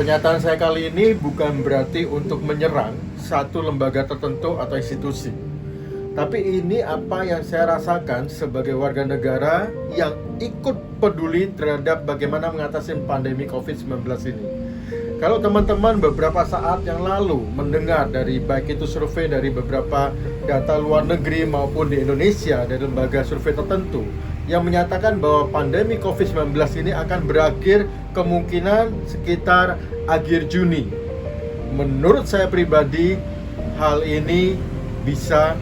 Pernyataan saya kali ini bukan berarti untuk menyerang satu lembaga tertentu atau institusi. Tapi ini apa yang saya rasakan sebagai warga negara yang ikut peduli terhadap bagaimana mengatasi pandemi COVID-19 ini. Kalau teman-teman beberapa saat yang lalu mendengar dari baik itu survei dari beberapa data luar negeri maupun di Indonesia dari lembaga survei tertentu yang menyatakan bahwa pandemi COVID-19 ini akan berakhir kemungkinan sekitar akhir Juni. Menurut saya pribadi, hal ini bisa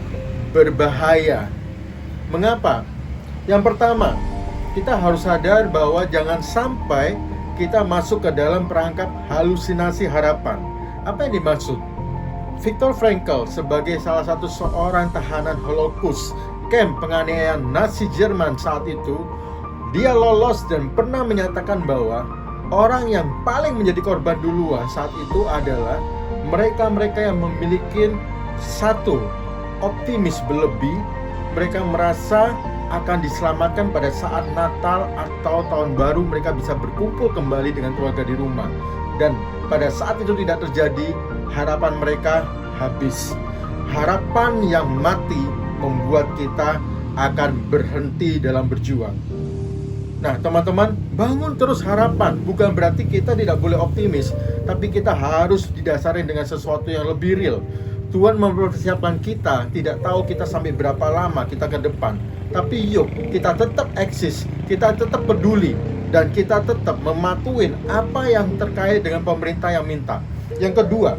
berbahaya. Mengapa? Yang pertama, kita harus sadar bahwa jangan sampai kita masuk ke dalam perangkap halusinasi harapan. Apa yang dimaksud? Viktor Frankl sebagai salah satu seorang tahanan Holocaust, camp penganiayaan Nazi Jerman saat itu, dia lolos dan pernah menyatakan bahwa orang yang paling menjadi korban duluan saat itu adalah mereka-mereka yang memiliki satu optimis berlebih. Mereka merasa akan diselamatkan pada saat Natal atau Tahun Baru, mereka bisa berkumpul kembali dengan keluarga di rumah. Dan pada saat itu tidak terjadi, harapan mereka habis. Harapan yang mati membuat kita akan berhenti dalam berjuang. Nah teman-teman, bangun terus harapan. Bukan berarti kita tidak boleh optimis, tapi kita harus didasari dengan sesuatu yang lebih real. Tuhan mempersiapkan kita, tidak tahu kita sampai berapa lama kita ke depan. Tapi yuk, kita tetap eksis, kita tetap peduli, dan kita tetap mematuhin apa yang terkait dengan pemerintah yang minta. Yang kedua,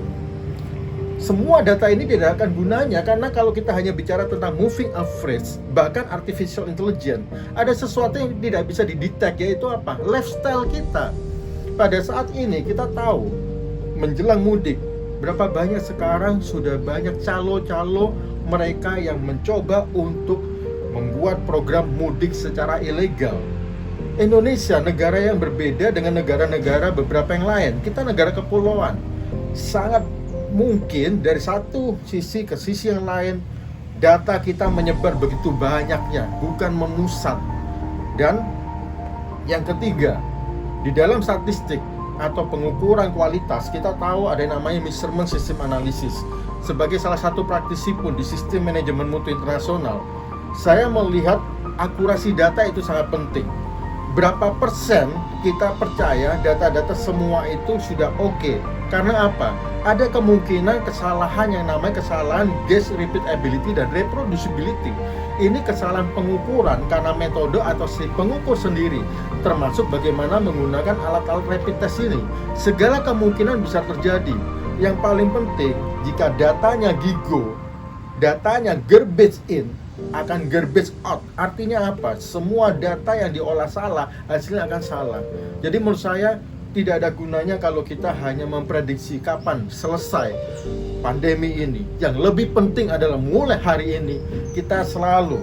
semua data ini tidak akan gunanya karena kalau kita hanya bicara tentang moving average, bahkan artificial intelligence, ada sesuatu yang tidak bisa didetek, yaitu apa? Lifestyle kita. Pada saat ini kita tahu menjelang mudik, berapa banyak sekarang sudah banyak calo-calo mereka yang mencoba untuk membuat program mudik secara ilegal. Indonesia negara yang berbeda dengan negara-negara beberapa yang lain. Kita negara kepulauan. Sangat mungkin dari satu sisi ke sisi yang lain data kita menyebar begitu banyaknya, bukan memusat. Dan yang ketiga, di dalam statistik atau pengukuran kualitas, kita tahu ada yang namanya measurement system analysis. Sebagai salah satu praktisi pun di sistem manajemen mutu internasional, saya melihat akurasi data itu sangat penting. Berapa persen kita percaya data-data semua itu sudah oke? Karena apa? Ada kemungkinan kesalahan yang namanya kesalahan guess repeatability dan reproducibility. Ini kesalahan pengukuran karena metode atau si pengukur sendiri, termasuk bagaimana menggunakan alat-alat rapid test ini. Segala kemungkinan bisa terjadi. Yang paling penting, jika datanya gigo, datanya garbage in, akan garbage out. Artinya apa? Semua data yang diolah salah, hasilnya akan salah. Jadi menurut saya tidak ada gunanya kalau kita hanya memprediksi kapan selesai pandemi ini. Yang lebih penting adalah mulai hari ini kita selalu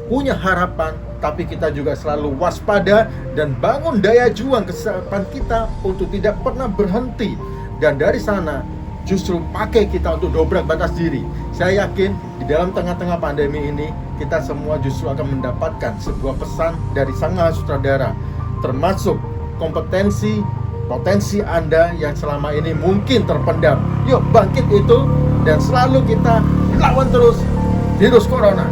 punya harapan, tapi kita juga selalu waspada dan bangun daya juang kesiapan kita untuk tidak pernah berhenti. Dan dari sana justru pakai kita untuk dobrak batas diri. Saya yakin di dalam tengah-tengah pandemi ini kita semua justru akan mendapatkan sebuah pesan dari Sang Maha Sutradara, termasuk potensi Anda yang selama ini mungkin terpendam. Yuk bangkit itu dan selalu kita lawan terus virus corona.